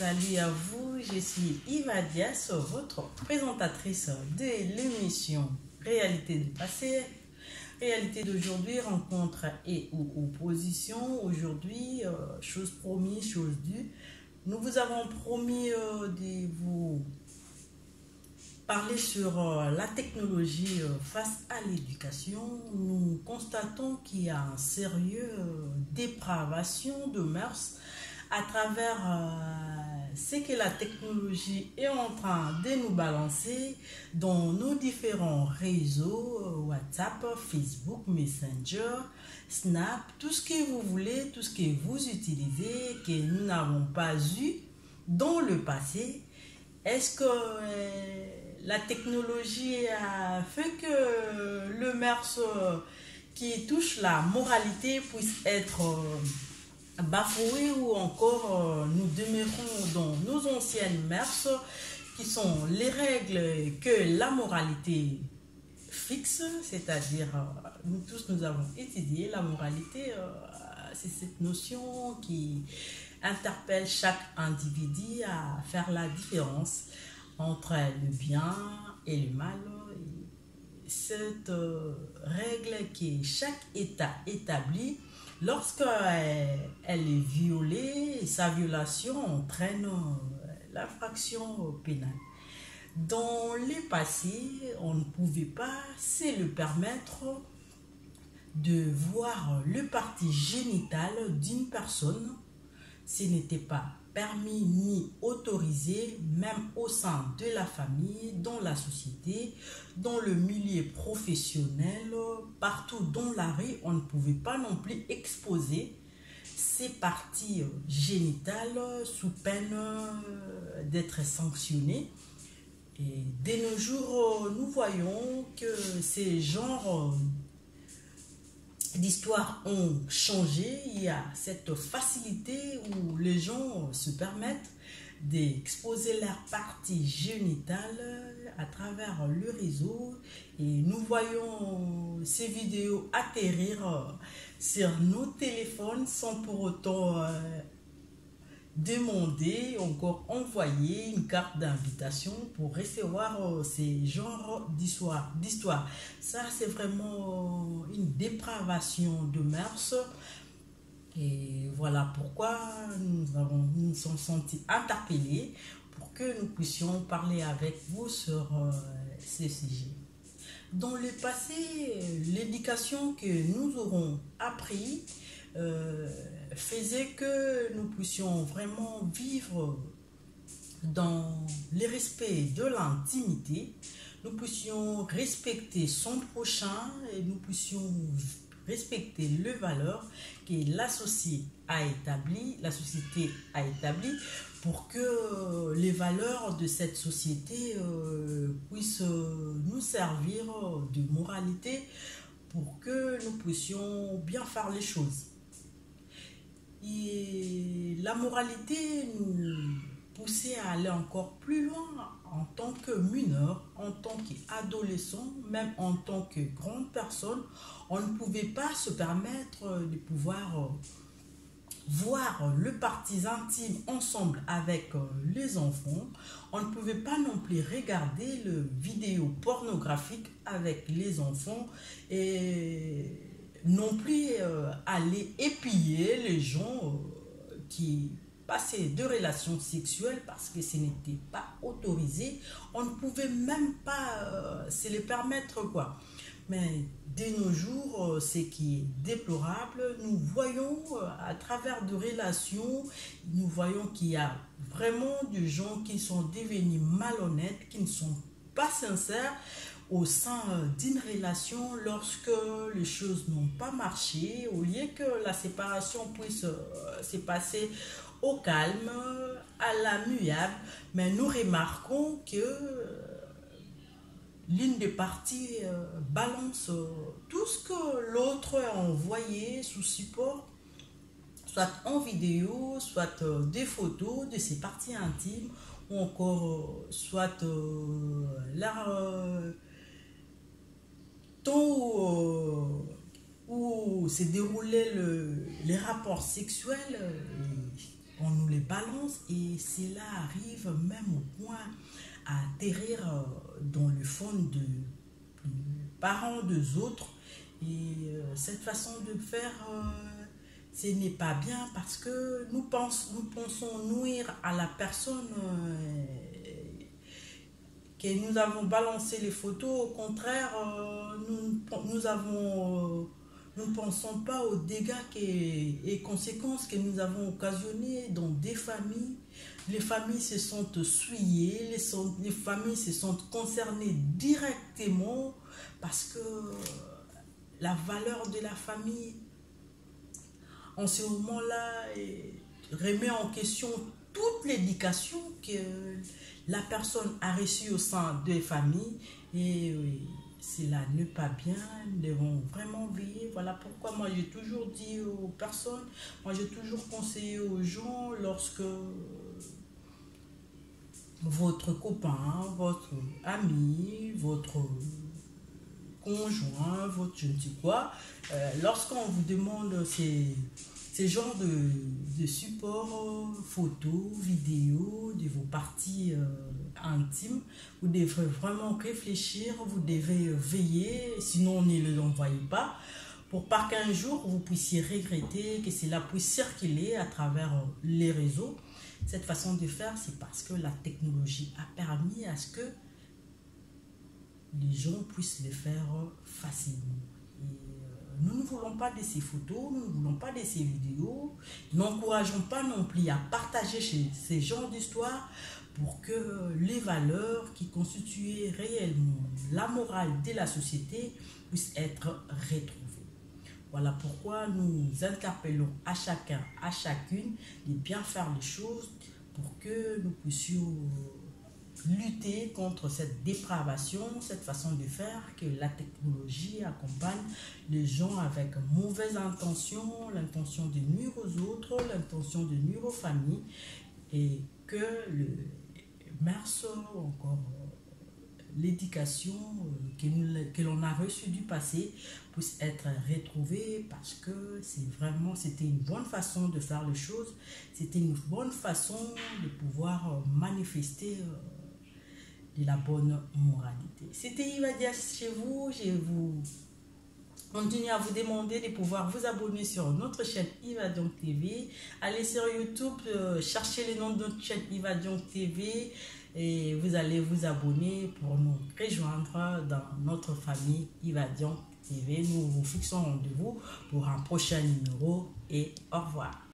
Salut à vous, je suis Iva Dias, votre présentatrice de l'émission Réalité du passé, Réalité d'aujourd'hui, rencontre et ou opposition. Aujourd'hui, chose promise, chose due. Nous vous avons promis de vous parler sur la technologie face à l'éducation. Nous constatons qu'il y a un sérieux dépravation de mœurs à travers ce que la technologie est en train de nous balancer dans nos différents réseaux, WhatsApp, Facebook, Messenger, Snap, tout ce que vous voulez, tout ce que vous utilisez, que nous n'avons pas eu dans le passé. Est-ce que la technologie a fait que le mœurs qui touche la moralité puisse être bafoué, ou encore nous demeurons dans nos anciennes mœurs qui sont les règles que la moralité fixe, c'est-à-dire nous tous nous avons étudié la moralité, c'est cette notion qui interpelle chaque individu à faire la différence entre le bien et le mal. Cette règle que chaque État établit, lorsqu'elle est violée, sa violation entraîne l'infraction pénale. Dans le passé, on ne pouvait pas se le permettre de voir le parti génital d'une personne. Ce n'était pas permis ni autorisé, même au sein de la famille, dans la société, dans le milieu professionnel, partout dans la rue. On ne pouvait pas non plus exposer ces parties génitales sous peine d'être sanctionné. Et de nos jours, nous voyons que ces genres d'histoires ont changé. Il y a cette facilité où les gens se permettent d'exposer leur partie génitale à travers le réseau, et nous voyons ces vidéos atterrir sur nos téléphones sans pour autant demander, encore envoyer une carte d'invitation pour recevoir ces genres d'histoires. Ça, c'est vraiment une dépravation de mœurs. Et voilà pourquoi nous nous sommes sentis interpellés pour que nous puissions parler avec vous sur ces sujets. Dans le passé, l'éducation que nous aurons appris faisait que nous puissions vraiment vivre dans le respect de l'intimité, nous puissions respecter son prochain, et nous puissions respecter les valeurs que la société a établies, pour que les valeurs de cette société puissent nous servir de moralité, pour que nous puissions bien faire les choses. Et la moralité nous poussait à aller encore plus loin en tant que mineur, en tant qu'adolescent, même en tant que grande personne. On ne pouvait pas se permettre de pouvoir voir le parti intime ensemble avec les enfants. On ne pouvait pas non plus regarder le vidéo pornographique avec les enfants, et non plus aller épier les gens qui passaient de relations sexuelles, parce que ce n'était pas autorisé. On ne pouvait même pas se les permettre, quoi. Mais de nos jours, ce qui est déplorable, nous voyons à travers de relations, nous voyons qu'il y a vraiment des gens qui sont devenus malhonnêtes, qui ne sont pas sincères au sein d'une relation. Lorsque les choses n'ont pas marché, au lieu que la séparation puisse se passer au calme, à l'amiable, mais nous remarquons que l'une des parties balance tout ce que l'autre a envoyé sous support, soit en vidéo, soit des photos de ses parties intimes, ou encore soit leur temps où s'est déroulé les rapports sexuels. On nous les balance et cela arrive même au point à atterrir dans le fond de parents des autres. Et cette façon de faire, ce n'est pas bien parce que nous pensons nuire à la personne que nous avons balancé les photos. Au contraire, nous ne pensons pas aux dégâts et conséquences que nous avons occasionnés dans des familles. Les familles se sont souillées, les familles se sont concernées directement parce que la valeur de la famille, en ce moment-là, remet en question toute l'éducation que la personne a reçue au sein des familles. Et cela n'est pas bien, nous devons vraiment veiller. Voilà pourquoi moi j'ai toujours dit aux personnes, moi j'ai toujours conseillé aux gens, lorsque votre copain, votre ami, votre conjoint, votre je ne sais quoi, lorsqu'on vous demande ces genres de supports, photos, vidéos de vos parties intimes, vous devrez vraiment réfléchir, vous devez veiller, sinon ne les envoyez pas, pour pas qu'un jour vous puissiez regretter que cela puisse circuler à travers les réseaux. Cette façon de faire, c'est parce que la technologie a permis à ce que les gens puissent le faire facilement. Et nous ne voulons pas de ces photos, nous ne voulons pas de ces vidéos. N'encourageons pas non plus à partager ces genres d'histoires pour que les valeurs qui constituent réellement la morale de la société puissent être retrouvées. Voilà pourquoi nous interpellons à chacun, à chacune de bien faire les choses pour que nous puissions lutter contre cette dépravation, cette façon de faire, que la technologie accompagne les gens avec mauvaise intention, l'intention de nuire aux autres, l'intention de nuire aux familles, et que le mœurs, encore l'éducation que l'on a reçue du passé puisse être retrouvée, parce que c'était une bonne façon de faire les choses, c'était une bonne façon de pouvoir manifester de la bonne moralité. C'était Iva Dias chez vous. Je vous continue à vous demander de pouvoir vous abonner sur notre chaîne Iva Diong TV. Allez sur YouTube, cherchez le nom de notre chaîne Iva Diong TV et vous allez vous abonner pour nous rejoindre dans notre famille Iva Diong TV. Nous vous fixons rendez-vous pour un prochain numéro et au revoir.